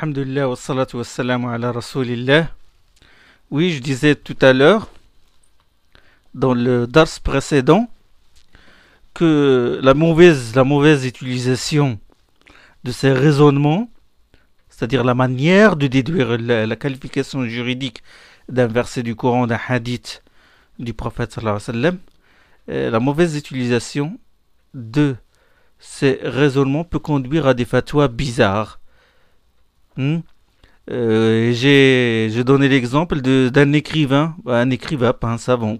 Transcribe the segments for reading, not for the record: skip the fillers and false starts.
Alhamdulillah wa salatu wa salam ala rasulillah. Oui, je disais tout à l'heure, dans le dars précédent, que la mauvaise utilisation de ces raisonnements, c'est-à-dire la manière de déduire la qualification juridique d'un verset du Coran, d'un hadith du prophète sallallahu alayhi wa sallam, la mauvaise utilisation de ces raisonnements peut conduire à des fatwas bizarres. J'ai donné l'exemple d'un écrivain, pas un savant,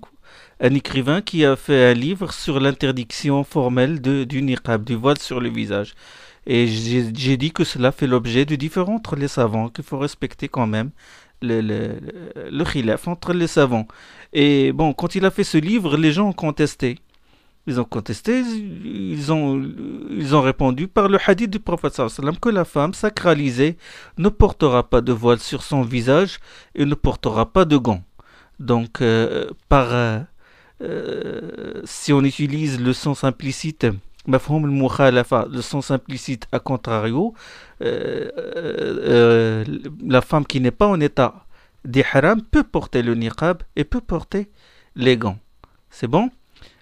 un écrivain qui a fait un livre sur l'interdiction formelle du niqab, du voile sur le visage. Et j'ai dit que cela fait l'objet de différends entre les savants, qu'il faut respecter quand même le khilaf entre les savants. Et bon, quand il a fait ce livre, les gens ont contesté. Ils ont répondu par le hadith du prophète sallallahu alayhi wa sallam que la femme sacralisée ne portera pas de voile sur son visage et ne portera pas de gants. Donc, si on utilise le sens implicite, mafhoum al-mukhalafa, le sens implicite à contrario, la femme qui n'est pas en état d'ihram peut porter le niqab et peut porter les gants. C'est bon?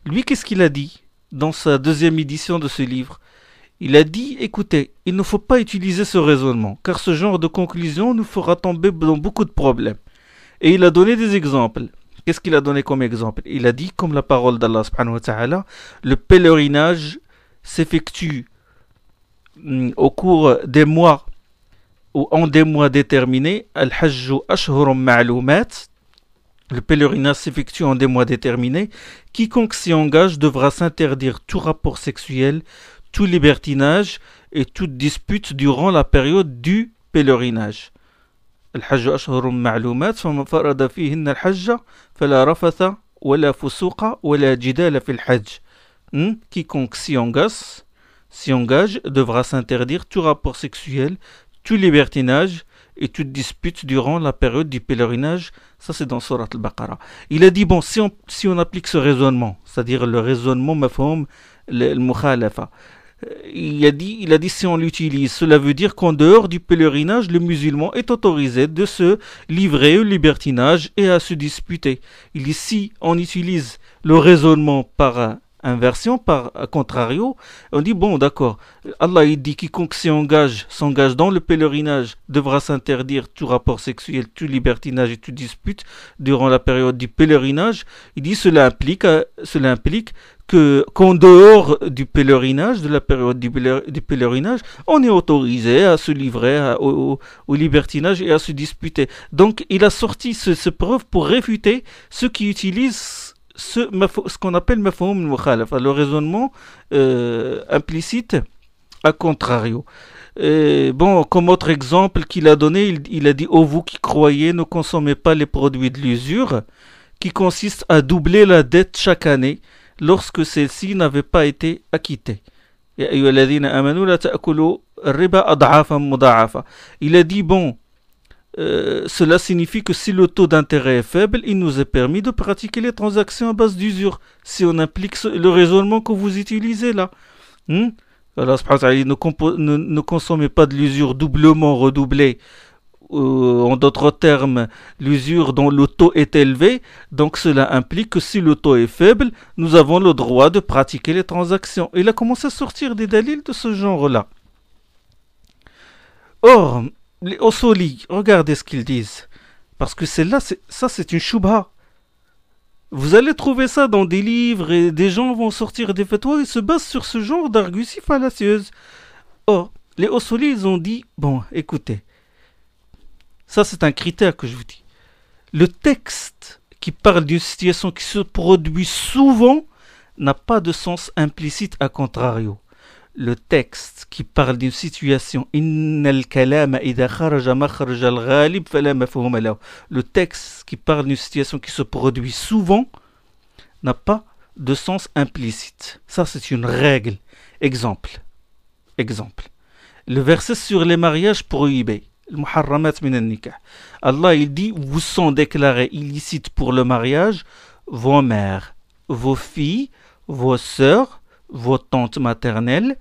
Lui, qu'est-ce qu'il a dit dans sa deuxième édition de ce livre? Il a dit, écoutez, il ne faut pas utiliser ce raisonnement, car ce genre de conclusion nous fera tomber dans beaucoup de problèmes. Et il a donné des exemples. Qu'est-ce qu'il a donné comme exemple? Il a dit, comme la parole d'Allah subhanahu wa ta'ala, le pèlerinage s'effectue au cours des mois ou en des mois déterminés. Al-hajju ashhurum ma'lumat. Le pèlerinage s'effectue en des mois déterminés. Quiconque s'y engage devra s'interdire tout rapport sexuel, tout libertinage et toute dispute durant la période du pèlerinage. Al-hajju ashhurum ma'lumat, faman farada fihinna al-hajja, fala rafatha, wala fusuqa, wala jidala fil hajj. Quiconque s'y engage devra s'interdire tout rapport sexuel, tout libertinage et toute dispute durant la période du pèlerinage. Ça, c'est dans Surat al-Baqarah. Il a dit, bon, si on applique ce raisonnement, c'est-à-dire le raisonnement mafhoum al-mukhalafa, il a dit si on l'utilise, cela veut dire qu'en dehors du pèlerinage, le musulman est autorisé de se livrer au libertinage et à se disputer. Il dit, si on utilise le raisonnement par inversion, par contrario, on dit bon d'accord, Allah il dit quiconque s'engage dans le pèlerinage devra s'interdire tout rapport sexuel, tout libertinage et toute dispute durant la période du pèlerinage. Il dit cela implique qu'en dehors du pèlerinage, de la période du pèlerinage, on est autorisé à se livrer au libertinage et à se disputer. Donc il a sorti ce preuve pour réfuter ceux qui utilisent ce qu'on appelle mafhoum al-mukhalafa, le raisonnement implicite à contrario. Bon, comme autre exemple qu'il a donné, il a dit ô vous qui croyez, ne consommez pas les produits de l'usure, qui consiste à doubler la dette chaque année lorsque celle-ci n'avait pas été acquittée. Il a dit bon, cela signifie que si le taux d'intérêt est faible, il nous est permis de pratiquer les transactions à base d'usure, si on applique le raisonnement que vous utilisez là. Allah subhanahu wa ta'ala dit, ne consommez pas de l'usure doublement redoublée, en d'autres termes, l'usure dont le taux est élevé. Donc cela implique que si le taux est faible, nous avons le droit de pratiquer les transactions. Il a commencé à sortir des dalils de ce genre-là. Or, les Osoli, regardez ce qu'ils disent. Parce que c'est une shubha. Vous allez trouver ça dans des livres et des gens vont sortir des fatwas et se basent sur ce genre d'arguties fallacieuses. Or, les Osoli, ils ont dit, bon, écoutez, ça c'est un critère que je vous dis. Le texte qui parle d'une situation qui se produit souvent n'a pas de sens implicite à contrario. Le texte qui parle d'une situation, le texte qui parle d'une situation qui se produit souvent n'a pas de sens implicite. Ça, c'est une règle. Exemple. Le verset sur les mariages prohibés. Allah, il dit, vous sont déclarés illicites pour le mariage vos mères, vos filles, vos sœurs, vos tantes maternelles,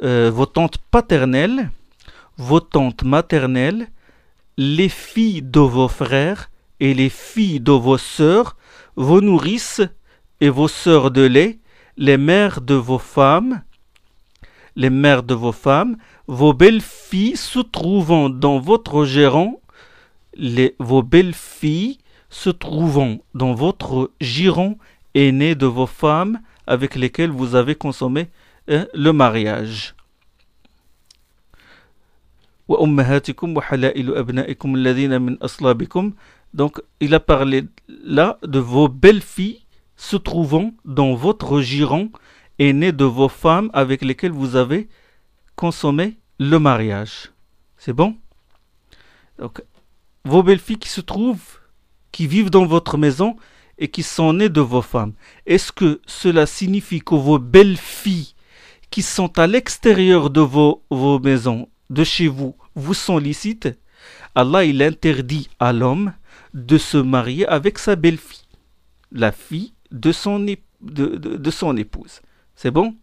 vos tantes paternelles, vos tantes maternelles, les filles de vos frères et les filles de vos sœurs, vos nourrices et vos sœurs de lait, les mères de vos femmes, vos belles-filles se trouvant dans votre giron, vos belles-filles se trouvant dans votre giron aîné de vos femmes avec lesquelles vous avez consommé le mariage. Donc, il a parlé là de vos belles-filles se trouvant dans votre giron aîné de vos femmes avec lesquelles vous avez consommé le mariage. C'est bon? Donc, vos belles-filles qui vivent dans votre maison et qui sont nées de vos femmes. Est-ce que cela signifie que vos belles-filles qui sont à l'extérieur de vos maisons, de chez vous, vous sont licites? Allah, il interdit à l'homme de se marier avec sa belle-fille, la fille de son épouse. C'est bon?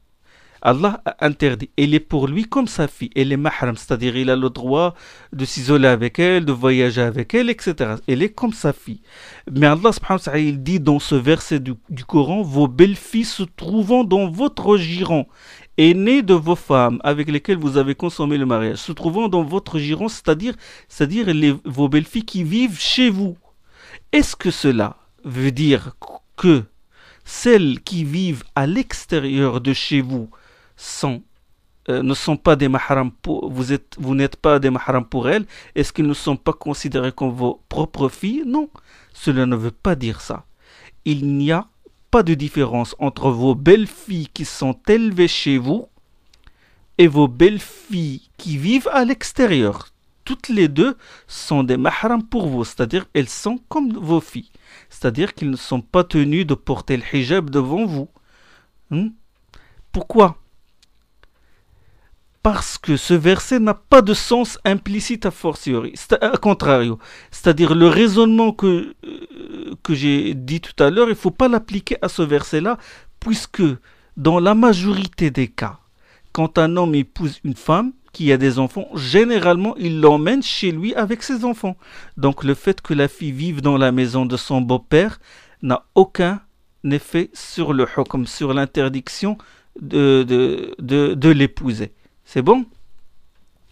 Allah a interdit. Elle est pour lui comme sa fille. Elle est mahram, c'est-à-dire il a le droit de s'isoler avec elle, de voyager avec elle, etc. Elle est comme sa fille. Mais Allah subhanahu wa ta'ala, il dit dans ce verset du Coran, vos belles-filles se trouvant dans votre giron, aînées de vos femmes avec lesquelles vous avez consommé le mariage, se trouvant dans votre giron, c'est-à-dire vos belles-filles qui vivent chez vous. Est-ce que cela veut dire que celles qui vivent à l'extérieur de chez vous ne sont pas des mahrams vous n'êtes pas des mahrams pour elles? Est-ce qu'ils ne sont pas considérés comme vos propres filles? Non, cela ne veut pas dire ça. Il n'y a pas de différence entre vos belles-filles qui sont élevées chez vous et vos belles-filles qui vivent à l'extérieur. Toutes les deux sont des mahrams pour vous, c'est-à-dire elles sont comme vos filles. C'est-à-dire qu'ils ne sont pas tenus de porter le hijab devant vous. Pourquoi? Parce que ce verset n'a pas de sens implicite a fortiori, à contrario. C'est-à-dire le raisonnement que j'ai dit tout à l'heure, il ne faut pas l'appliquer à ce verset-là, puisque dans la majorité des cas, quand un homme épouse une femme qui a des enfants, généralement il l'emmène chez lui avec ses enfants. Donc le fait que la fille vive dans la maison de son beau-père n'a aucun effet sur le hukm, sur l'interdiction de l'épouser. C'est bon?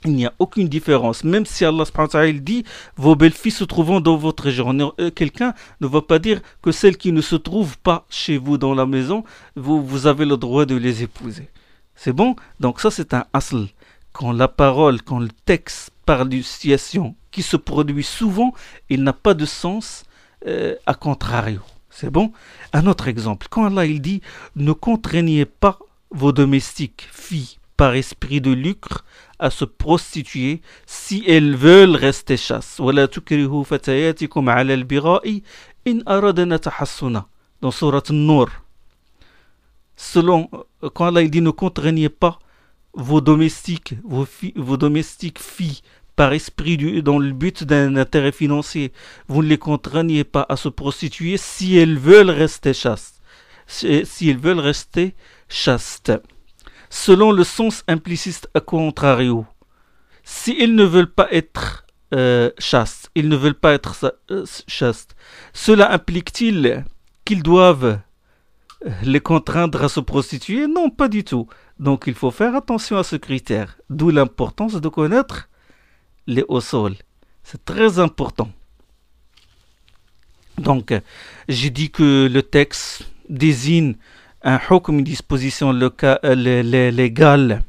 Il n'y a aucune différence. Même si Allah subhanahu wa ta'ala dit vos belles-filles se trouvant dans votre giron. Quelqu'un ne va pas dire que celles qui ne se trouvent pas chez vous dans la maison, vous avez le droit de les épouser. C'est bon? Donc ça c'est un asl. Quand le texte parle d'une situation qui se produit souvent, il n'a pas de sens à contrario. C'est bon? Un autre exemple. Quand Allah il dit ne contraignez pas vos domestiques, filles, par esprit de lucre, à se prostituer si elles veulent rester chasses. وَلَا تُكْرِهُ فَتَيَاتِكُمْ عَلَى الْبِغَاءِ إِنْ أَرَدْنَا تَحَصُّنًا. Dans Surat An-Nur. Quand Allah il dit ne contraignez pas vos domestiques filles par esprit dans le but d'un intérêt financier, vous ne les contraignez pas à se prostituer si elles veulent rester chastes. Si elles veulent rester chastes. Selon le sens implicite à contrario, si ils ne veulent pas être chastes, cela implique-t-il qu'ils doivent les contraindre à se prostituer? Non, pas du tout. Donc il faut faire attention à ce critère, d'où l'importance de connaître les usul. C'est très important. Donc, j'ai dit que le texte désigne un hukm, une disposition légale,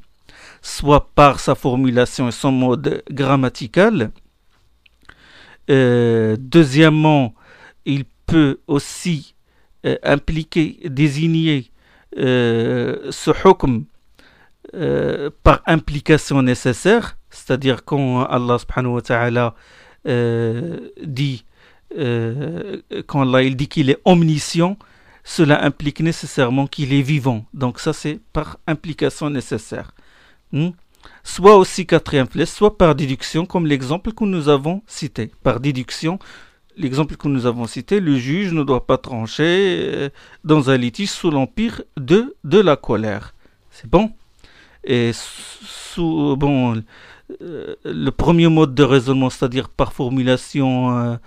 soit par sa formulation et son mode grammatical. Deuxièmement, il peut aussi désigner ce hukm par implication nécessaire, c'est-à-dire quand Allah subhanahu wa ta'ala dit quand Allah il dit qu'il est omniscient, cela implique nécessairement qu'il est vivant. Donc ça c'est par implication nécessaire. Soit aussi quatrième flèche, soit par déduction, comme l'exemple que nous avons cité. Par déduction, l'exemple que nous avons cité, le juge ne doit pas trancher dans un litige sous l'empire de la colère. C'est bon? Et le premier mode de raisonnement, c'est-à-dire par formulation,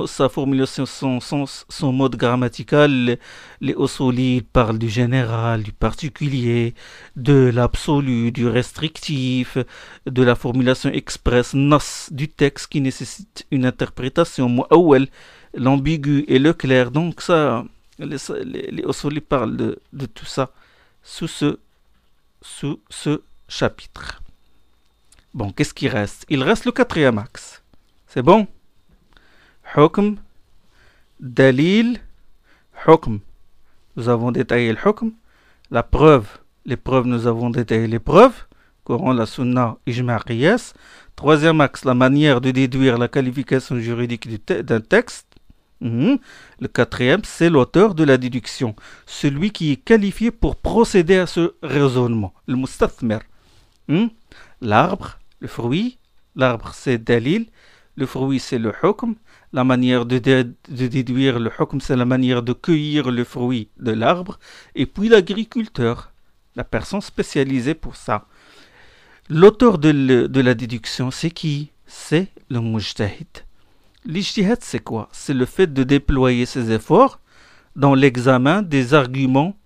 sa formulation, son mode grammatical, les Usuli parlent du général, du particulier, de l'absolu, du restrictif, de la formulation express, nas, du texte qui nécessite une interprétation, mu'awwal, l'ambigu et le clair. Donc ça, les Usuli parlent de tout ça sous ce chapitre. Bon, qu'est-ce qui reste? Il reste le quatrième axe. C'est bon? Hukm, dalil, hukm. Nous avons détaillé le hukm. La preuve, les preuves, nous avons détaillé les preuves. Coran, la sunna, ijma' qiyas. Troisième axe, la manière de déduire la qualification juridique d'un texte. Le quatrième, c'est l'auteur de la déduction. Celui qui est qualifié pour procéder à ce raisonnement. Le mustathmir. L'arbre, le fruit, l'arbre c'est dalil, le fruit c'est le hukm, la manière de déduire le hukm c'est la manière de cueillir le fruit de l'arbre, et puis l'agriculteur, la personne spécialisée pour ça. L'auteur de la déduction c'est qui? C'est le mujtahid. L'ijtihad c'est quoi? C'est le fait de déployer ses efforts dans l'examen des arguments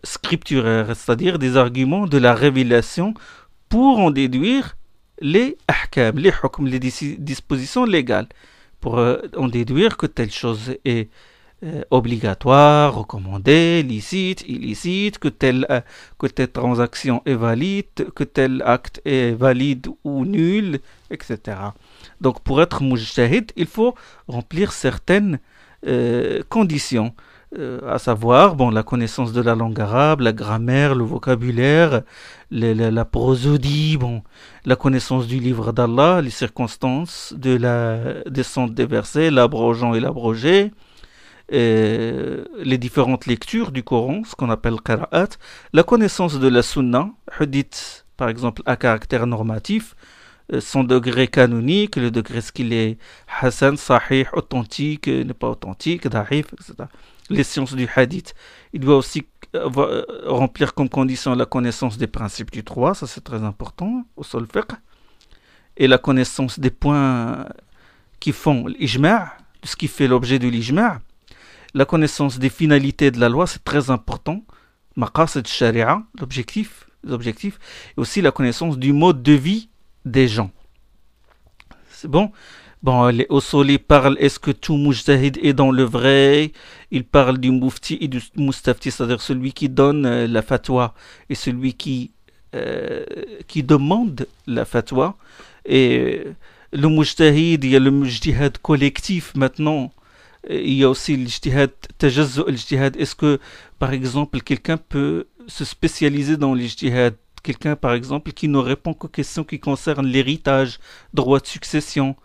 scripturaires, c'est-à-dire des arguments de la révélation pour en déduire les ahkam, les hukm, les dispositions légales, pour en déduire que telle chose est obligatoire, recommandée, licite, illicite, que telle transaction est valide, que tel acte est valide ou nul, etc. Donc pour être mujtahid, il faut remplir certaines conditions. À savoir la connaissance de la langue arabe, la grammaire, le vocabulaire, la prosodie, la connaissance du livre d'Allah, les circonstances de la descente des versets, l'abrogeant et l'abrogé, les différentes lectures du Coran, ce qu'on appelle qira'at, la connaissance de la sunna, hadith par exemple à caractère normatif, son degré canonique, le degré est-ce qu'il est hasan, sahih, authentique, n'est pas authentique, da'if, etc. Les sciences du hadith. Il doit aussi remplir comme condition la connaissance des principes du droit, ça c'est très important, au sol fiqh, et la connaissance des points qui font l'ijma', ce qui fait l'objet de l'ijma', la connaissance des finalités de la loi, c'est très important, maqasid sharia, les objectifs, et aussi la connaissance du mode de vie des gens. C'est bon? Les Usuli parlent, est-ce que tout mujtahid est dans le vrai? Ils parlent du mufti et du mustafti, c'est-à-dire celui qui donne la fatwa et celui qui demande la fatwa. Et le mujtahid, il y a le mujtahid collectif maintenant. Il y a aussi l'ijtihad tajazzu al-ijtihad. Est-ce que, par exemple, quelqu'un peut se spécialiser dans l'ijtihad? Quelqu'un, par exemple, qui ne répond qu'aux questions qui concernent l'héritage, droit de succession.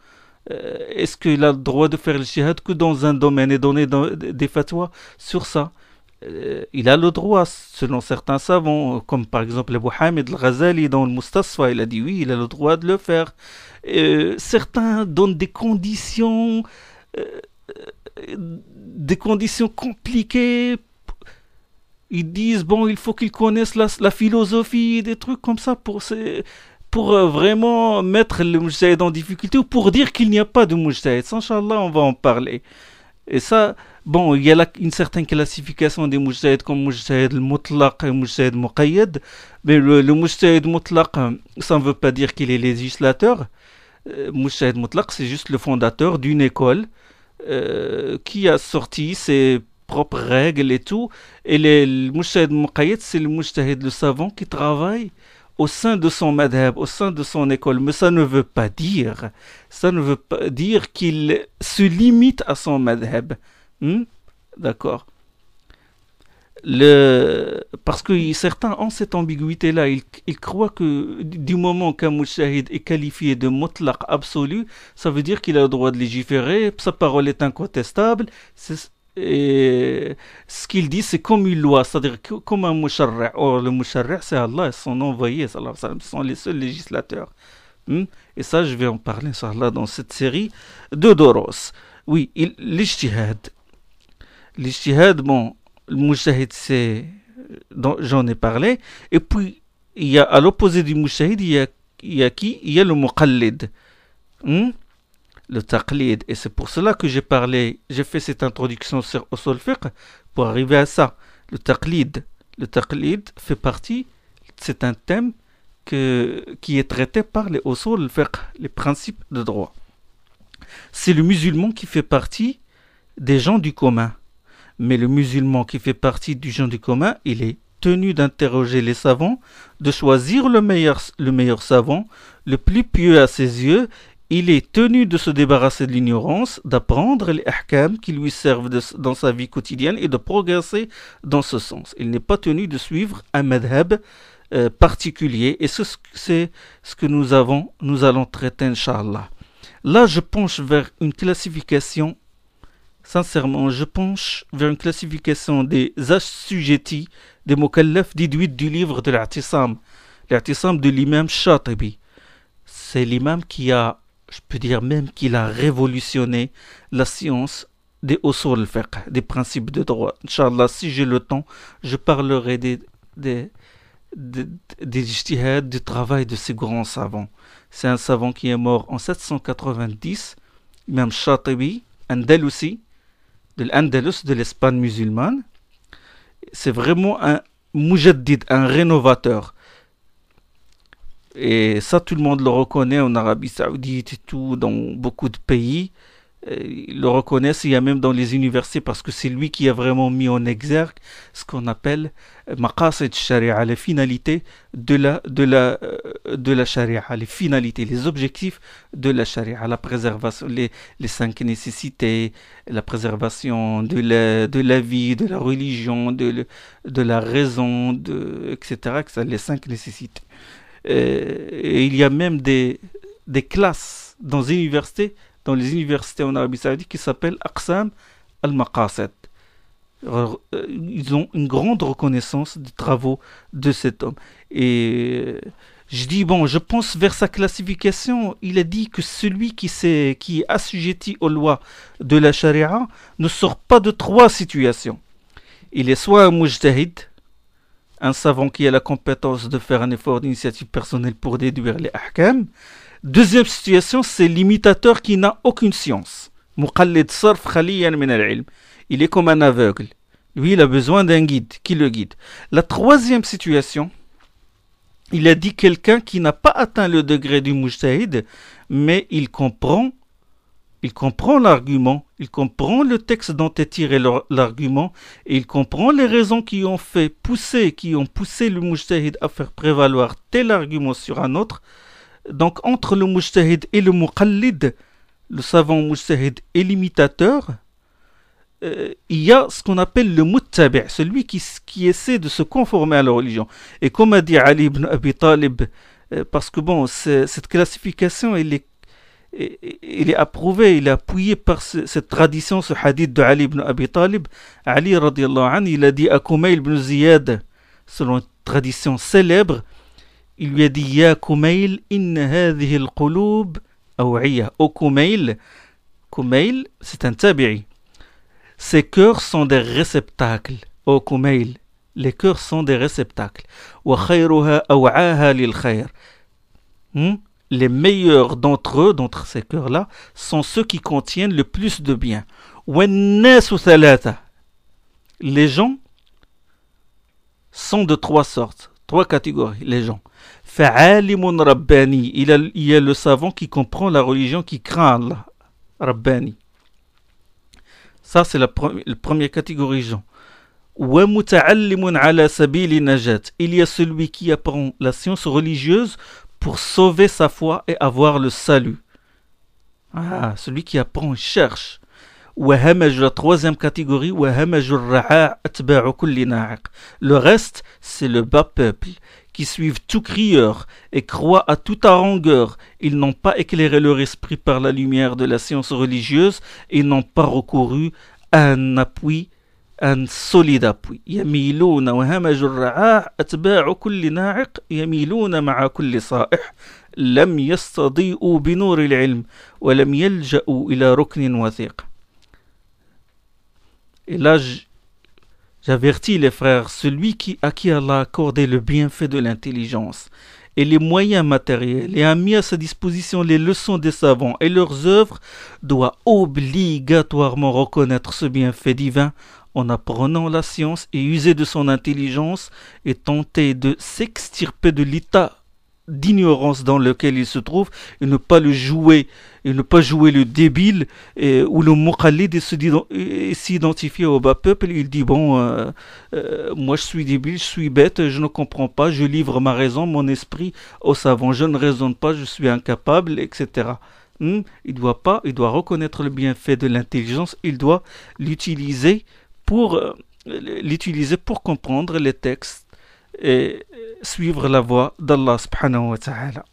Est-ce qu'il a le droit de faire le jihad que dans un domaine et donner des fatwas sur ça? Il a le droit, selon certains savants, comme par exemple Abu Hamid al-Ghazali dans le Mustasfa, il a dit oui, il a le droit de le faire. Certains donnent des conditions compliquées. Ils disent, il faut qu'ils connaissent la philosophie, des trucs comme ça pour vraiment mettre le mujtahid en difficulté ou pour dire qu'il n'y a pas de mujtahid. Inch'Allah, on va en parler. Et ça, il y a une certaine classification des mujtahid comme mujtahid al-mutlaq et mujtahid muqayyad. Mais le mujtahid mutlaq, ça ne veut pas dire qu'il est législateur. Mujtahid mutlaq, c'est juste le fondateur d'une école qui a sorti ses propres règles et tout. Et le mujtahid muqayyad, c'est le mujtahid, le savant qui travaille au sein de son madhab, au sein de son école. Mais ça ne veut pas dire qu'il se limite à son madhab. D'accord. Parce que certains ont cette ambiguïté-là. Ils croient que du moment qu'un mujtahid est qualifié de mutlaq absolu, ça veut dire qu'il a le droit de légiférer, sa parole est incontestable. Et ce qu'il dit, c'est comme une loi, c'est-à-dire comme un musharra'. Or, le musharra', c'est Allah, son envoyé, ce sont les seuls législateurs. Et ça, je vais en parler, inshallah, dans cette série de Doros. Oui, l'ijtihad. L'ijtihad, le mujtahid, j'en ai parlé. Et puis, il y a à l'opposé du mujtahid, il y a qui? Il y a le muqallid. Le taqlid. Et c'est pour cela que j'ai fait cette introduction sur usul fiqh pour arriver à ça. Le taqlid fait partie, c'est un thème qui est traité par les usul fiqh, les principes de droit. C'est le musulman qui fait partie des gens du commun. Mais le musulman qui fait partie du gens du commun, il est tenu d'interroger les savants, de choisir le meilleur savant, le plus pieux à ses yeux. Il est tenu de se débarrasser de l'ignorance, d'apprendre les ahkam qui lui servent dans sa vie quotidienne et de progresser dans ce sens. Il n'est pas tenu de suivre un madhab particulier. Et c'est ce que nous allons traiter, Inch'Allah. Là, je penche vers une classification, sincèrement, des assujettis, des mukallaf déduites du livre de l'A'tisam de l'imam Shatibi. C'est l'imam qui a, je peux dire même qu'il a révolutionné la science des usul al-fiqh, des principes de droit. Inch'Allah, si j'ai le temps, je parlerai des ijtihad, du travail de ces grands savants. C'est un savant qui est mort en 790, Imam Shatibi, Andalusi, de l'Andalus, de l'Espagne musulmane. C'est vraiment un mujaddid, un rénovateur. Et ça, tout le monde le reconnaît en Arabie Saoudite et tout, dans beaucoup de pays. Ils le reconnaissent, il y a même dans les universités, parce que c'est lui qui a vraiment mis en exergue ce qu'on appelle maqasid sharia, les finalités de la sharia, les finalités, les objectifs de la sharia, la préservation, les 5 nécessités, la préservation de la vie, de la religion, de la raison, etc., les 5 nécessités. Et il y a même des classes dans les universités en Arabie Saoudite qui s'appellent Aqsam al-Maqasid. Ils ont une grande reconnaissance des travaux de cet homme. Et je pense vers sa classification, il a dit que celui qui est assujetti aux lois de la charia ne sort pas de 3 situations. Il est soit un mujtahid, un savant qui a la compétence de faire un effort d'initiative personnelle pour déduire les ahkam. Deuxième situation, c'est l'imitateur qui n'a aucune science. Muqallid sarf khaliyan min al-ilm. Il est comme un aveugle. Lui, il a besoin d'un guide qui le guide. La troisième situation, il a dit quelqu'un qui n'a pas atteint le degré du mujtahid, mais il comprend l'argument, il comprend le texte dont est tiré l'argument, et il comprend les raisons qui ont poussé le mujtahid à faire prévaloir tel argument sur un autre. Donc entre le mujtahid et le muqallid, le savant mujtahid et l'imitateur, il y a ce qu'on appelle le muttabi', celui qui essaie de se conformer à la religion. Et comme a dit Ali ibn Abi Talib, parce que cette classification, elle est approuvée, il est appuyé par cette tradition, ce hadith de Ali ibn Abi Talib. Ali radiallahu anhu, il a dit à Kumayl ibn Ziyad, selon une tradition célèbre, il lui a dit Ya Kumayl, inna hadhihi al-qulub aw'iyya. O Kumayl, c'est un tabi'i. Ces cœurs sont des réceptacles. O Kumayl, les cœurs sont des réceptacles. Wa khayruha aw'aha lil khayr. Les meilleurs d'entre ces cœurs-là, sont ceux qui contiennent le plus de bien. Wa nasu thalatha. Les gens sont de 3 sortes, 3 catégories, les gens. Fa'alimun rabbani, il y a le savant qui comprend la religion, qui craint Allah, rabbani. Ça, c'est la première catégorie de gens. Wa muta'allimun ala sabili najat, il y a celui qui apprend la science religieuse pour sauver sa foi et avoir le salut. Celui qui apprend, cherche. La troisième catégorie, le reste, c'est le bas peuple, qui suivent tout crieur et croient à toute harangueur. Ils n'ont pas éclairé leur esprit par la lumière de la science religieuse et n'ont pas recouru à un solide appui. يميلون وهمج الرعاع أتباع كل ناعق يميلون مع كل صائح لم يستضيئوا بنور العلم ولم يلجأوا إلى ركن وثيق. Et là, J'avertis les frères, à qui Allah a accordé le bienfait de l'intelligence et les moyens matériels et a mis à sa disposition les leçons des savants et leurs œuvres doit obligatoirement reconnaître ce bienfait divin en apprenant la science et user de son intelligence et tenter de s'extirper de l'état d'ignorance dans lequel il se trouve et ne pas le jouer et ne pas jouer le débile ou le muqallid et s'identifier au bas peuple. Il dit moi je suis débile, je suis bête, je ne comprends pas, je livre ma raison, mon esprit aux savants, je ne raisonne pas, je suis incapable, etc. Il doit reconnaître le bienfait de l'intelligence, il doit l'utiliser pour comprendre les textes et suivre la voie d'Allah subhanahu wa ta'ala.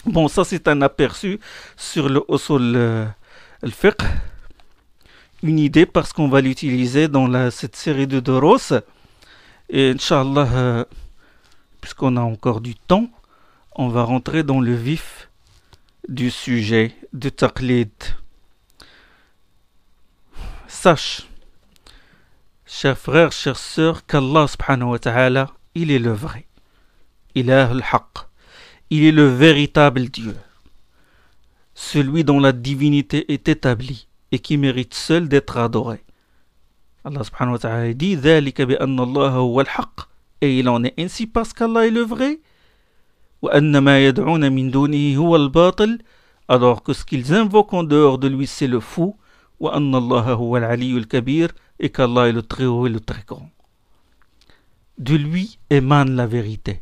Bon, ça c'est un aperçu sur le usul al-fiqh, une idée parce qu'on va l'utiliser dans cette série de doros et Inch'Allah, puisqu'on a encore du temps, on va rentrer dans le vif du sujet de taqlid. Sache, chers frères, chères sœurs, qu'Allah subhanahu wa ta'ala, il est le vrai. Ilah al-haq. Il est le véritable Dieu. Celui dont la divinité est établie et qui mérite seul d'être adoré. Allah subhanahu wa ta'ala dit ذَلِكَ بِأَنَّ اللَّهَ هُوَ الْحَقِّ. Et il en est ainsi parce qu'Allah est le vrai. وَأَنَّ مَا يَدْعُونَ مِن دُونِهِ هُوَ الْبَاطِلِ. Alors que ce qu'ils invoquent en dehors de lui, c'est le fou. وَأَنَّ اللَّهَ هُوَ الْعَلِيُّ الْكَبِيرُ. Et qu'Allah est le très haut et le très grand. De lui émane la vérité.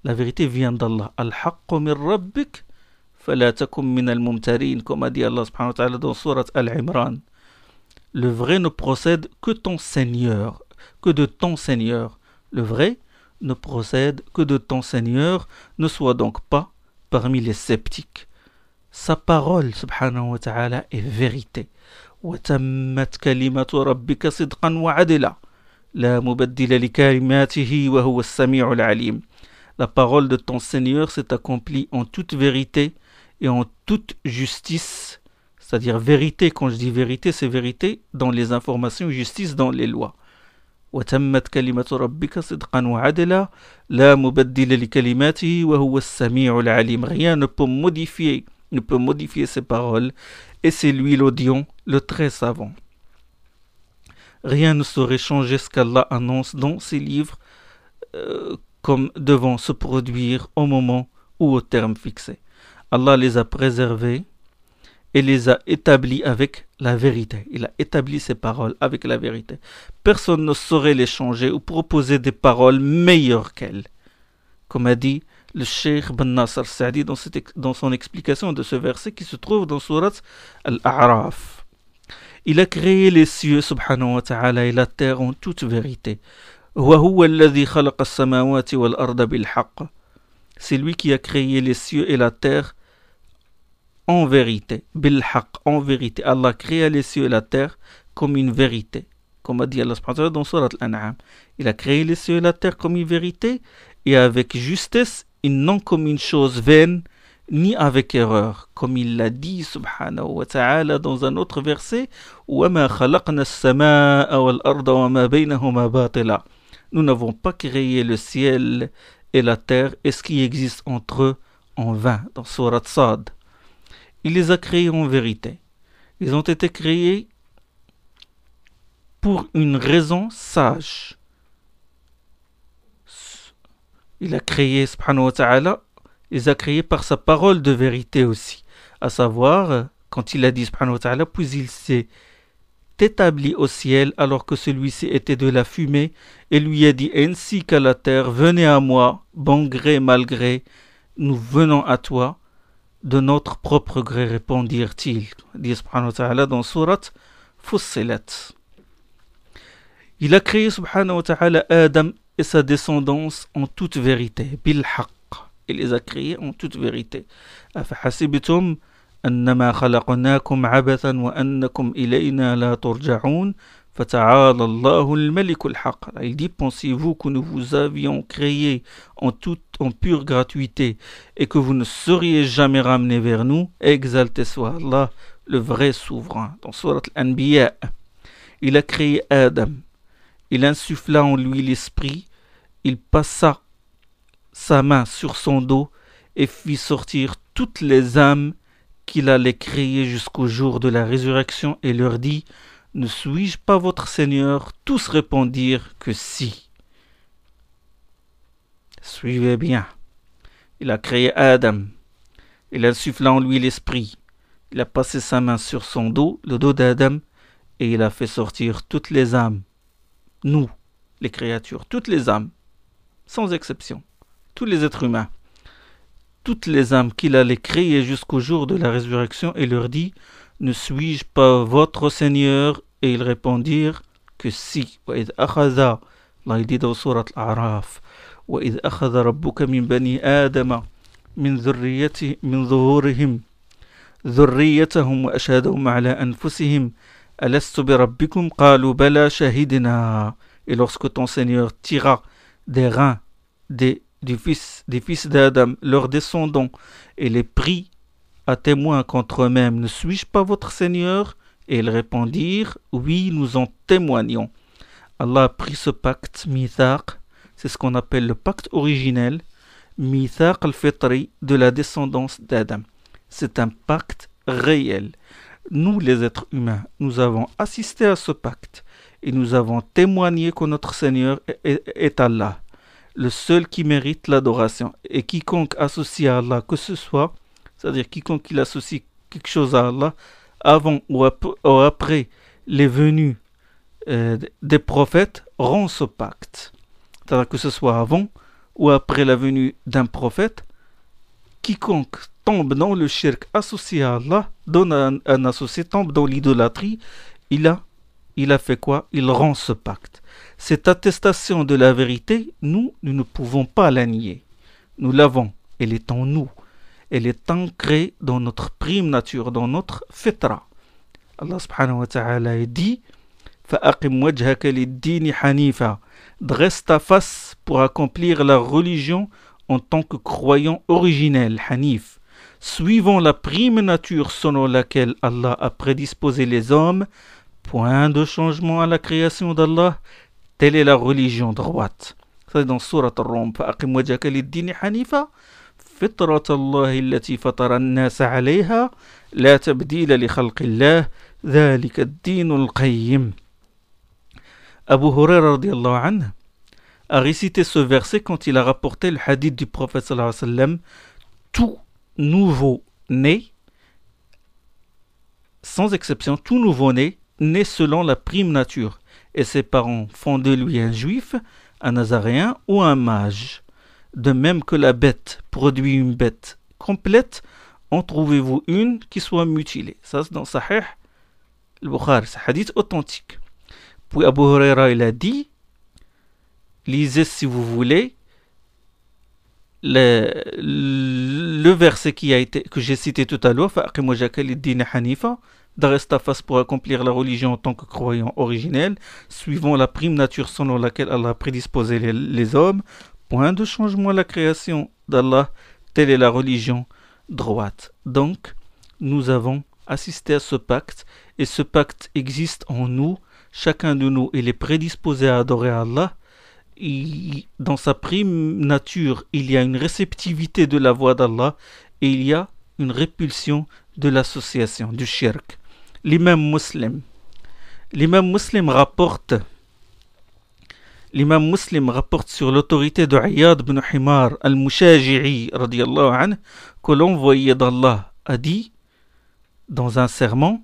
La vérité vient d'Allah. Al-haqqu min rabbik, fala takum min al-mumtarin, comme a dit Allah subhanahu wa ta'ala dans Surat Al-Imran. Le vrai ne procède que de ton Seigneur. Le vrai ne procède que de ton Seigneur. Ne sois donc pas parmi les sceptiques. Sa parole, subhanahu wa ta'ala, est vérité. وَتَمَّتْ كَلِمَةُ رَبِّكَ صِدْقًا وَعَدْلًا لَا مُبَدِّلَ لِكَلِمَاتِهِ وَهُوَ السَّمِيعُ الْعَلِيمُ. La parole de ton Seigneur s'est accomplie en toute vérité et en toute justice. C'est-à-dire vérité, quand je dis vérité, c'est vérité dans les informations, justice dans les lois. وَتَمَّتْ كَلِمَةُ رَبِّكَ صِدْقًا وَعَدْلًا لَا مُبَدِّلَ لِكَلِمَاتِهِ وَهُوَ السَّمِيعُ الْعَلِيمُ. Rien ne peut modifier ses paroles. Et c'est lui l'audient, le très savant. Rien ne saurait changer ce qu'Allah annonce dans ses livres comme devant se produire au moment ou au terme fixé. Allah les a préservés et les a établis avec la vérité. Il a établi ses paroles avec la vérité. Personne ne saurait les changer ou proposer des paroles meilleures qu'elles. Comme a dit le Cheikh Ben Nasr Sa'di dans son explication de ce verset qui se trouve dans Surat Al-A'raf. Il a créé les cieux, subhanahu wa ta'ala, et la terre en toute vérité. C'est lui qui a créé les cieux et la terre en vérité. Bil-haq, en vérité. Allah a créé les cieux et la terre comme une vérité. Comme a dit Allah subhanahu wa ta'ala dans Surat Al-An'am. Il a créé les cieux et la terre comme une vérité et avec justesse et non comme une chose vaine, ni avec erreur. Comme il l'a dit, subhanahu wa ta'ala, dans un autre verset, وَمَا خَلَقْنَا السَّمَاءَ وَالْأَرْضَ وَمَا بَيْنَهُمَا بَاطِلًا. Nous n'avons pas créé le ciel et la terre et ce qui existe entre eux en vain, dans Surat Sad. Il les a créés en vérité. Ils ont été créés pour une raison sage. Il a créé, subhanahu wa ta'ala, il les a créés par sa parole de vérité aussi. À savoir, quand il a dit, subhanahu wa ta'ala, puis il s'est établi au ciel alors que celui-ci était de la fumée et lui a dit ainsi qu'à la terre, venez à moi, bon gré, mal gré, nous venons à toi, de notre propre gré, répondirent-ils. Dit, subhanahu wa ta'ala, dans Surat Fussilat. Il a créé, subhanahu wa ta'ala, Adam et sa descendance en toute vérité, bil haqq. Il les a créés en toute vérité. Afahasibitum annama khalaqnakum abathan wa annakum ilayna la turja'un fata'ala Allahu al-malik al-haq. Il dit, pensez-vous que nous vous avions créé en pure gratuité et que vous ne seriez jamais ramenés vers nous? Exalté soit Allah, le vrai souverain. Dans Surat Al-Anbiya, il a créé Adam il insuffla en lui l'esprit, il passa sa main sur son dos et fit sortir toutes les âmes qu'il allait créer jusqu'au jour de la résurrection et leur dit: ne suis-je pas votre Seigneur? Tous répondirent que si. Suivez bien. Il a créé Adam. Il insuffla en lui l'esprit. Il a passé sa main sur son dos, le dos d'Adam, et il a fait sortir toutes les âmes. Nous, les créatures, toutes les âmes, sans exception, tous les êtres humains, toutes les âmes qu'il allait créer jusqu'au jour de la résurrection et leur dit: ne suis-je pas votre Seigneur? Et ils répondirent que si. وإذ أخذ, Allah dit dans Surat Al-A'raf, وإذ أخذ ربك من بني آدم من ظهورهم ذريتهم وأشهدهم على أنفسهم ألست بربكم قالوا بلى شهدنا. Et lorsque ton Seigneur tira des reins des fils d'Adam, leurs descendants, et les prit à témoin contre eux-mêmes: ne suis-je pas votre Seigneur? Et ils répondirent: oui, nous en témoignons. Allah a pris ce pacte, Mithaq, c'est ce qu'on appelle le pacte originel, Mithaq al-Fitri, de la descendance d'Adam. C'est un pacte réel. Nous, les êtres humains, nous avons assisté à ce pacte et nous avons témoigné que notre Seigneur est Allah, le seul qui mérite l'adoration. Et quiconque associe à Allah que ce soit, c'est-à-dire quiconque il associe quelque chose à Allah, avant ou après les venues des prophètes, rend ce pacte. C'est-à-dire que ce soit avant ou après la venue d'un prophète, quiconque tombe dans le shirk associé à Allah, donne un associé, tombe dans l'idolâtrie, il a fait quoi? Il rend ce pacte. Cette attestation de la vérité, nous ne pouvons pas la nier. Nous l'avons, elle est en nous. Elle est ancrée dans notre prime nature, dans notre fitra. Allah subhanahu wa ta'ala dit: فَأَقِمْ وَجْهَكَ لِلدِّينِ حَنِيفًا. Dresse ta face pour accomplir la religion en tant que croyant originel, Hanif, suivant la prime nature selon laquelle Allah a prédisposé les hommes. Point de changement à la création d'Allah, telle est la religion droite. C'est dans Surat Ar-Rum: فَأَقِمْ وَجْهَكَ لِلدِّينِ حَنِيفًا فِطْرَةَ اللَّهِ الَّتِي فَطَرَ النَّاسَ عَلَيْهَا لَا تَبْدِيلَ لِخَلْقِ اللَّهِ ذَلِكَ الدِّينُ الْقَيِّمُ. Abu Huraira radiyallahu anhu a récité ce verset quand il a rapporté le hadith du prophète sallallahu alayhi wa sallam: tout nouveau-né, sans exception, tout nouveau-né, né selon la prime nature, et ses parents font de lui un juif, un nazaréen ou un mage. De même que la bête produit une bête complète, en trouvez-vous une qui soit mutilée? Ça, c'est dans Sahih al-Bukhari, c'est un hadith authentique. Puis Abu Huraira, il a dit, lisez si vous voulez le verset que j'ai cité tout à l'heure: فَأَقِمْ وَجْهَكَ لِلدِّينِ حَنِيفًا, dresse ta face pour accomplir la religion en tant que croyant originel, suivant la prime nature selon laquelle Allah a prédisposé les hommes. Point de changement à la création d'Allah, telle est la religion droite. Donc, nous avons assisté à ce pacte, et ce pacte existe en nous. Chacun de nous, il est prédisposé à adorer Allah. Dans sa prime nature, il y a une réceptivité de la voix d'Allah, et il y a une répulsion de l'association, du shirk. L'imam Muslim rapporte sur l'autorité de Iyad ibn Himar al-Mushaji'i radiyallahu anhu que l'envoyé d'Allah a dit dans un sermon.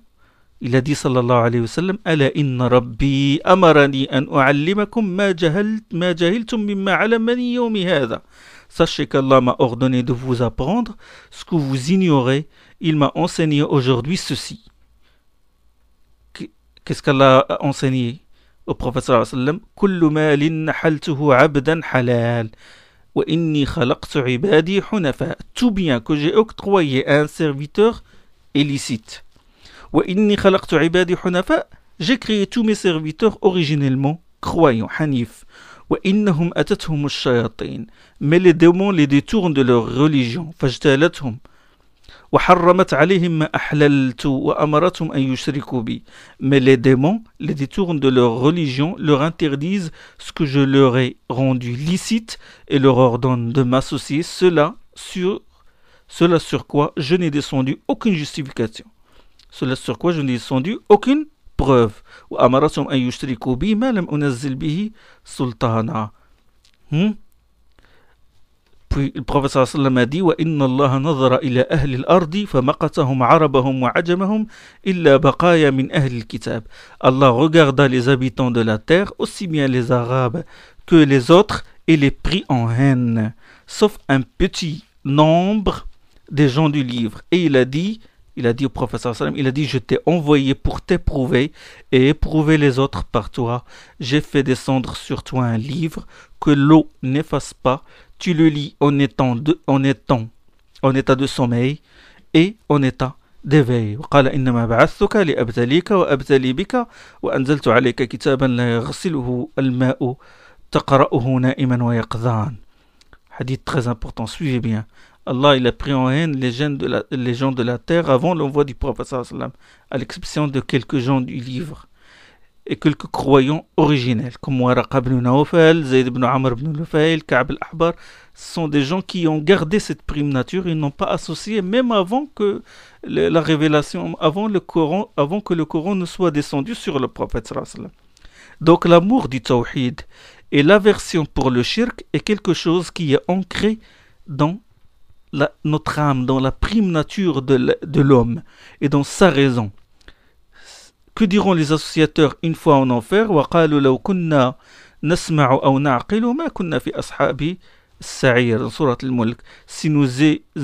Il a dit sallallahu alayhi wa sallam: Ala inna rabbi amarani an u'allimakum ma jahiltum mimma alamani yawmi hadha. Sachez qu'Allah m'a ordonné de vous apprendre ce que vous ignorez. Il m'a enseigné aujourd'hui ceci. Qu'est-ce qu'Allah a enseigné au prophète sallallahu alayhi wa sallam? Kullu malin nahaltuhu abdan halal wa inni khalaqtu ibadi hunafa. Tout bien que j'ai octroyé à un serviteur est licite. J'ai créé tous mes serviteurs originellement croyants, Hanif. Mais les démons les détournent de leur religion. وحرمت عليهم ما أحللت وأمرتهم أن يشركوا بي. Mais les démons les détournent de leur religion, leur interdisent ce que je leur ai rendu licite et leur ordonnent de m'associer, cela sur quoi je n'ai descendu aucune justification. Cela sur quoi je n'ai descendu aucune preuve. وأمرتهم أن يشركوا بي ما لم أنزل به سلطانا. Puis le prophète sallallahu a dit وَإِنَّ اللَّهَ نَظَرَ إِلَى أَهْلِ الْأَرْضِ فَمَقَتَهُمْ عَرَبَهُمْ وَعَجَمَهُمْ إِلَّا بَقَايَا مِنْ أَهْلِ الْكِتَابِ. Allah regarda les habitants de la terre, aussi bien les Arabes que les autres, et les prit en haine, sauf un petit nombre des gens du livre. Et il a dit au prophète sallallahu alayhi wa sallam, il a dit, je t'ai envoyé pour t'éprouver et éprouver les autres par toi. J'ai fait descendre sur toi un livre que l'eau n'efface pas. Tu le lis en état de sommeil et en état d'éveil. وقال إنما بعثتك لأبتليك وأبتلي بك وأنزلت عليك كتابا لا يغسله الماء تقرأه نائما ويقظان. Hadith très important, suivez bien. Allah il a pris en haine les gens de la terre avant l'envoi du prophète sallallahu alayhi wa sallam, à l'exception de quelques gens du livre et quelques croyants originels comme Waraqa ibn Nawfal, Zayd ibn Amr ibn Lufail, Ka'b al-Ahbar. Ce sont des gens qui ont gardé cette prime nature, ils n'ont pas associé même avant que la révélation, avant que le Coran ne soit descendu sur le prophète sallallahu alayhi wa sallam. Donc l'amour du tawhid et l'aversion pour le shirk est quelque chose qui est ancré dans notre âme, dans la prime nature de l'homme et dans sa raison. Que diront les associateurs une fois en enfer? وَقَالُوا لَوْ كُنَّا نَسْمَعُ أَوْ نَعْقِلُ مَا كُنَّا فِي أَصْحَابِ السَّعِيرِ dans Surat al-Mulk. Si nous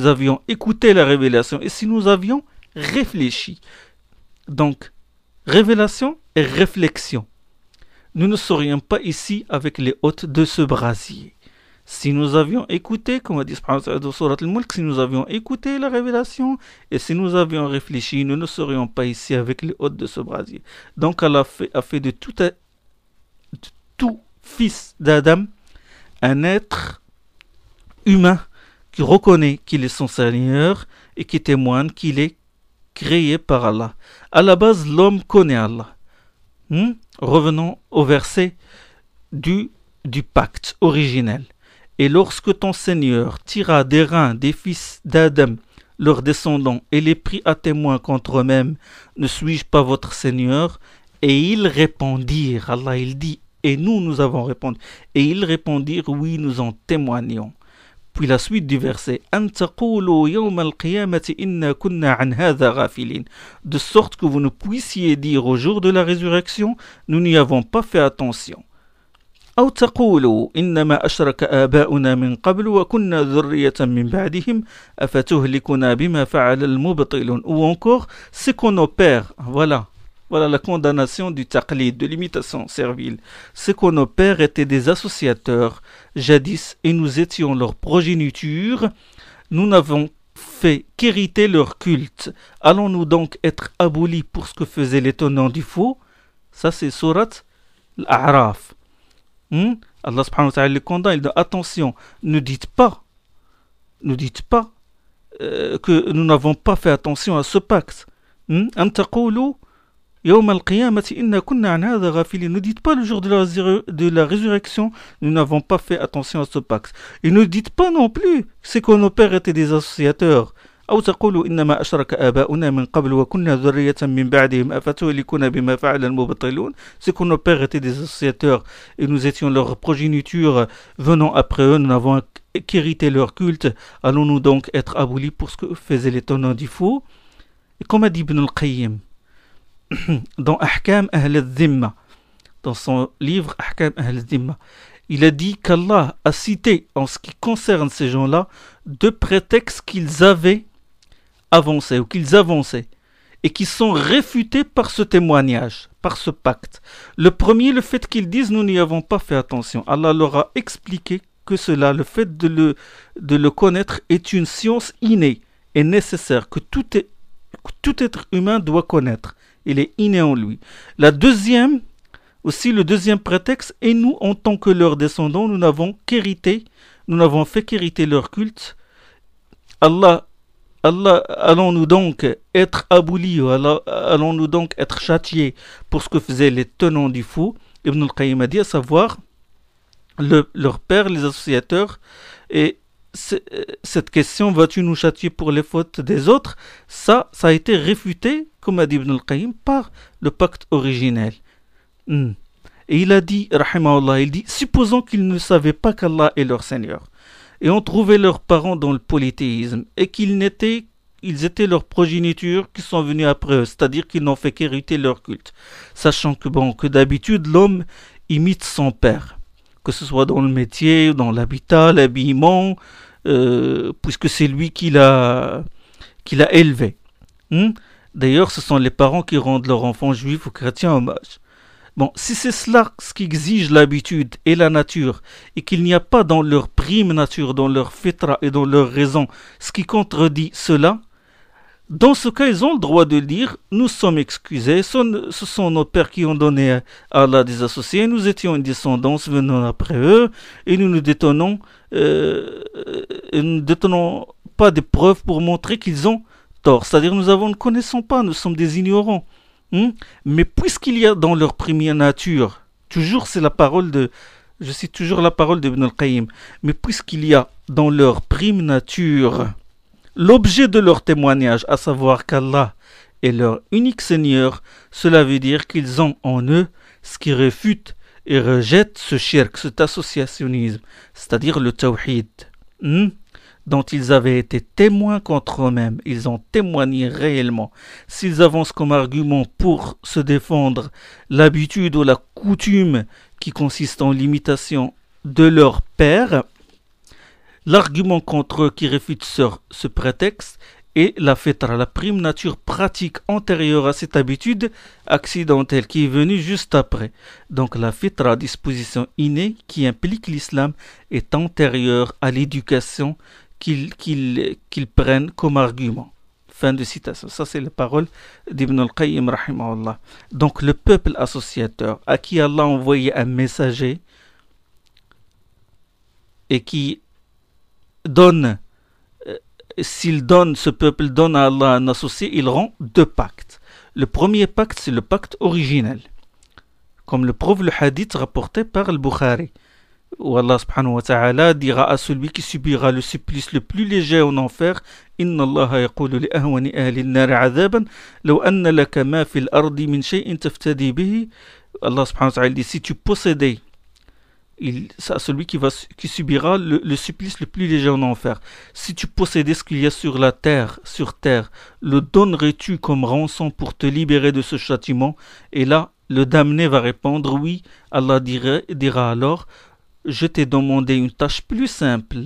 avions écouté la révélation et si nous avions réfléchi. Donc, révélation et réflexion. Nous ne serions pas ici avec les hôtes de ce brasier. Si nous avions écouté, comme a dit dans Surat al-Mulk, si nous avions écouté la révélation et si nous avions réfléchi, nous ne serions pas ici avec les hôtes de ce brasier. Donc Allah a fait de tout fils d'Adam un être humain qui reconnaît qu'il est son Seigneur et qui témoigne qu'il est créé par Allah. À la base, l'homme connaît Allah. Revenons au verset du pacte originel. Et lorsque ton Seigneur tira des reins des fils d'Adam, leurs descendants, et les prit à témoin contre eux-mêmes, ne suis-je pas votre Seigneur? Et ils répondirent, Allah il dit, et nous avons répondu. Et ils répondirent, oui, nous en témoignons. Puis la suite du verset, de sorte que vous ne puissiez dire au jour de la résurrection, nous n'y avons pas fait attention. أو تقولوا إنما أشرك آباؤنا من قبل وكنا ذرية من بعدهم أفتهلكنا بما فعل المبطلون. Ou encore, c'est que nos pères, voilà la condamnation du taqlid, de l'imitation servile. C'est que nos pères étaient des associateurs jadis et nous étions leur progéniture. Nous n'avons fait qu'hériter leur culte. Allons-nous donc être abolis pour ce que faisaient les tenants du faux? Ça c'est Surat Al-A'raf. Allah subhanahu wa ta'ala les condamne, il dit attention, ne dites pas que nous n'avons pas fait attention à ce pacte. Ne dites pas le jour de la résurrection, nous n'avons pas fait attention à ce pacte. Et ne dites pas non plus, c'est que nos pères étaient des associateurs. أو تقولوا إنما أشرك آباؤنا من قبل وكنا ذرية من بعدهم أفتهلكنا بما فعل المبطلون. C'est que nos pères étaient des associateurs et nous étions leur progéniture venant après eux, nous n'avons qu'hérité leur culte. Allons-nous donc être abolis pour ce que faisaient les tenants du faux? Et comme a dit Ibn al-Qayyim dans Ahkam Ahl al-Dhimma, dans son livre Ahkam Ahl al-Dhimma, il a dit qu'Allah a cité en ce qui concerne ces gens-là deux prétextes qu'ils avaient avancés ou qu'ils avançaient et qui sont réfutés par ce témoignage, par ce pacte. Le premier, le fait qu'ils disent nous n'y avons pas fait attention. Allah leur a expliqué que cela, le fait de le connaître est une science innée et nécessaire que tout être humain doit connaître. Il est inné en lui. Le deuxième prétexte, et nous, en tant que leurs descendants, nous n'avons fait qu'hériter leur culte. Allah Allah, allons-nous donc être abolis ou allons-nous donc être châtiés pour ce que faisaient les tenants du faux? Ibn al-Qayyim a dit, à savoir leur père, les associateurs, et cette question, vas-tu nous châtier pour les fautes des autres? Ça a été réfuté, comme a dit Ibn al-Qayyim, par le pacte originel. Et il a dit, rahimahullah, il dit, supposons qu'ils ne savaient pas qu'Allah est leur Seigneur, et ont trouvé leurs parents dans le polythéisme, et ils étaient leur progéniture qui sont venus après eux, c'est-à-dire qu'ils n'ont fait qu'hériter leur culte, sachant que d'habitude l'homme imite son père, que ce soit dans le métier, dans l'habitat, l'habillement, puisque c'est lui qui l'a élevé. D'ailleurs, ce sont les parents qui rendent leurs enfants juifs ou chrétiens hommage. Bon, si c'est cela ce qui exige l'habitude et la nature, et qu'il n'y a pas dans leur prime nature, dans leur fitra et dans leur raison, ce qui contredit cela, dans ce cas, ils ont le droit de dire, nous sommes excusés, ce sont nos pères qui ont donné à Allah des associés, nous étions une descendance venant après eux, et nous ne détenons pas de preuves pour montrer qu'ils ont tort. C'est-à-dire, ne connaissons pas, nous sommes des ignorants. Mais puisqu'il y a dans leur première nature, toujours c'est la parole de, je cite toujours la parole d'Ibn al-Qayyim, mais puisqu'il y a dans leur prime nature l'objet de leur témoignage, à savoir qu'Allah est leur unique Seigneur, cela veut dire qu'ils ont en eux ce qui réfute et rejette ce shirk, cet associationnisme, c'est-à-dire le tawhid, dont ils avaient été témoins contre eux-mêmes. Ils ont témoigné réellement. S'ils avancent comme argument pour se défendre l'habitude ou la coutume qui consiste en l'imitation de leur père, l'argument contre eux qui réfute ce prétexte est la fitra, la prime nature pratique antérieure à cette habitude accidentelle qui est venue juste après. Donc la fitra, disposition innée qui implique l'islam, est antérieure à l'éducation qu'ils prennent comme argument. Fin de citation. Ça, c'est les paroles d'Ibn al-Qayyim, rahimahullah. Donc, le peuple associateur à qui Allah a envoyé un messager et qui donne, ce peuple donne à Allah un associé, il rend deux pactes. Le premier pacte, c'est le pacte originel, comme le prouve le hadith rapporté par al-Bukhari, où Allah subhanahu wa ta'ala dira à celui qui subira le supplice le plus léger en enfer, Inna Allah yaqulu li ahwani ahli an-nar 'adhaban law anna laka ma fil ardi min shay'in taftadi bihi. Allah subhanahu wa ta'ala dit, si tu possédais, c'est celui qui subira le supplice le plus léger en enfer, si tu possédais ce qu'il y a sur terre, le donnerais-tu comme rançon pour te libérer de ce châtiment? Et là, le damné va répondre oui. Allah dira alors, je t'ai demandé une tâche plus simple.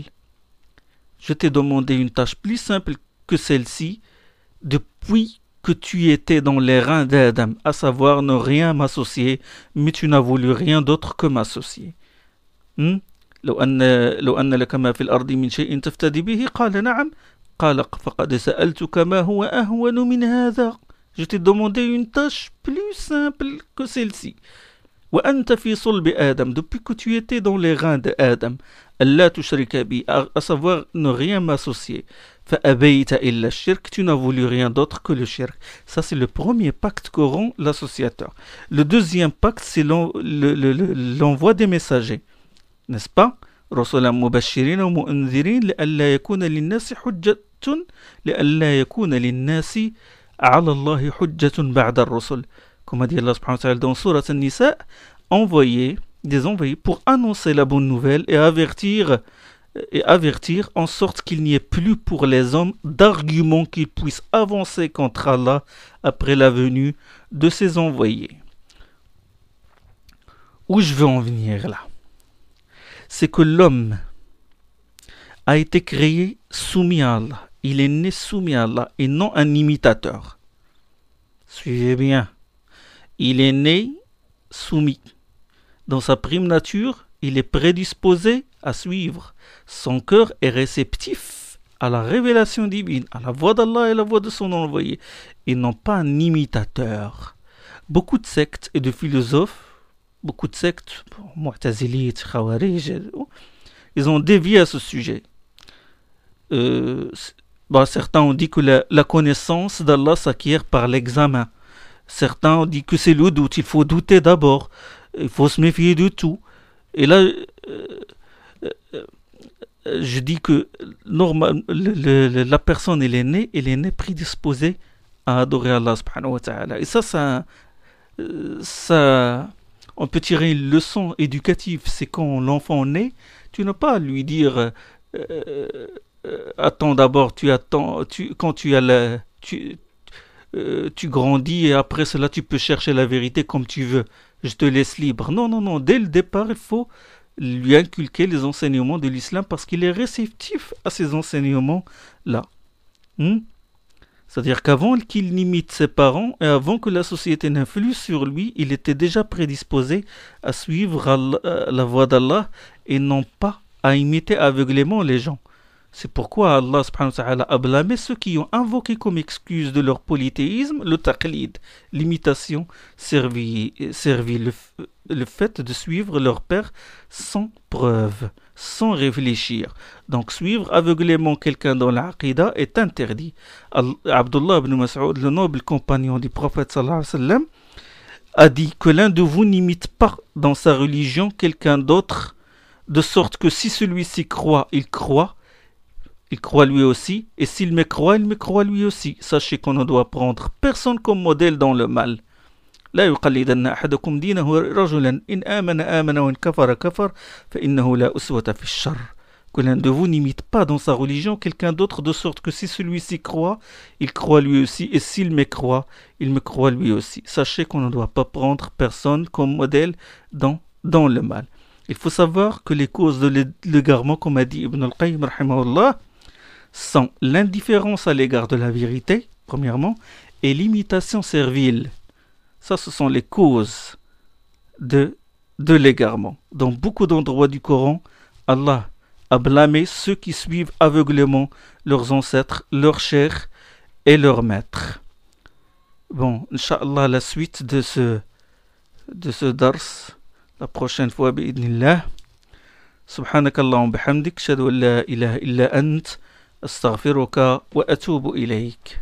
Je t'ai demandé une tâche plus simple que celle-ci depuis que tu étais dans les reins d'Adam, à savoir ne rien m'associer, mais tu n'as voulu rien d'autre que m'associer. لو أن لك ما في الأرض من شيء تفتدي به قال نعم قال فقد سألتك ما هو أهون من هذا. Je t'ai demandé une tâche plus simple que celle-ci. وأنت في صلب آدم, depuis que tu étais dans les reins d'Adam, ألا تشرك بي, à savoir ne rien m'associer. فأبيت إلا الشرك, tu n'as voulu rien d'autre que le shirk. Ça c'est le premier pacte qu'auront l'associateur. Le deuxième pacte, c'est l'envoi des messagers, n'est-ce pas? رسلا مبشرين ومنذرين لئلا يكون للناس حجة على الله حجة بعد الرسل. Comme a dit Allah subhanahu wa ta'ala dans Surat An-Nisa, des envoyés pour annoncer la bonne nouvelle et avertir en sorte qu'il n'y ait plus pour les hommes d'arguments qu'ils puissent avancer contre Allah après la venue de ses envoyés. Où je veux en venir là, c'est que l'homme a été créé soumis à Allah. Il est né soumis à Allah et non un imitateur. Suivez bien. Il est né soumis. Dans sa prime nature, il est prédisposé à suivre. Son cœur est réceptif à la révélation divine, à la voix d'Allah et à la voix de son envoyé, et non pas un imitateur. Beaucoup de sectes et de philosophes, Mu'tazilites, Khawarij, ils ont dévié à ce sujet. Bon, certains ont dit que la connaissance d'Allah s'acquiert par l'examen. Certains ont dit que c'est le doute, il faut douter d'abord, il faut se méfier de tout. Et là, je dis que la personne, elle est née prédisposée à adorer Allah subhanahu wa ta'ala. Et ça, on peut tirer une leçon éducative. C'est quand l'enfant naît, tu n'as pas à lui dire attends d'abord, quand tu as tu grandis et après cela tu peux chercher la vérité comme tu veux. Je te laisse libre. Non, non, non. Dès le départ, il faut lui inculquer les enseignements de l'islam parce qu'il est réceptif à ces enseignements-là. C'est-à-dire qu'avant qu'il n'imite ses parents et avant que la société n'influe sur lui, il était déjà prédisposé à suivre la voie d'Allah et non pas à imiter aveuglément les gens. C'est pourquoi Allah subhanahu wa ta'ala a blâmé ceux qui ont invoqué comme excuse de leur polythéisme le taqlid, l'imitation, servi le fait de suivre leur père sans preuve, sans réfléchir. Donc suivre aveuglément quelqu'un dans l'aqida est interdit. Abdullah ibn Mas'ud, le noble compagnon du prophète sallallahu alayhi wa sallam, a dit que l'un de vous n'imite pas dans sa religion quelqu'un d'autre, de sorte que si celui-ci croit, il croit lui aussi, et s'il mécroit, il mécroit lui aussi. Sachez qu'on ne doit prendre personne comme modèle dans le mal. لا يقلدن أحدكم دينه رجلا إن آمن وإن كفر فإنه لا أسوة في الشر. Que l'un de vous n'imite pas dans sa religion quelqu'un d'autre, de sorte que si celui-ci croit, il croit lui aussi, et s'il mécroit, il mécroit lui aussi. Sachez qu'on ne doit pas prendre personne comme modèle dans le mal. Il faut savoir que les causes de l'égarement, comme a dit Ibn al-Qayyim rahimahullah, sont l'indifférence à l'égard de la vérité, premièrement, et l'imitation servile. Ça, ce sont les causes de l'égarement. Dans beaucoup d'endroits du Coran, Allah a blâmé ceux qui suivent aveuglément leurs ancêtres, leurs chers et leurs maîtres. Bon, Inch'Allah, la suite de ce dars, la prochaine fois, bi'idnillah. Subhanakallahum bihamdik, shadu an la ilaha illa ant, astaghfiruka wa atubu ilayk.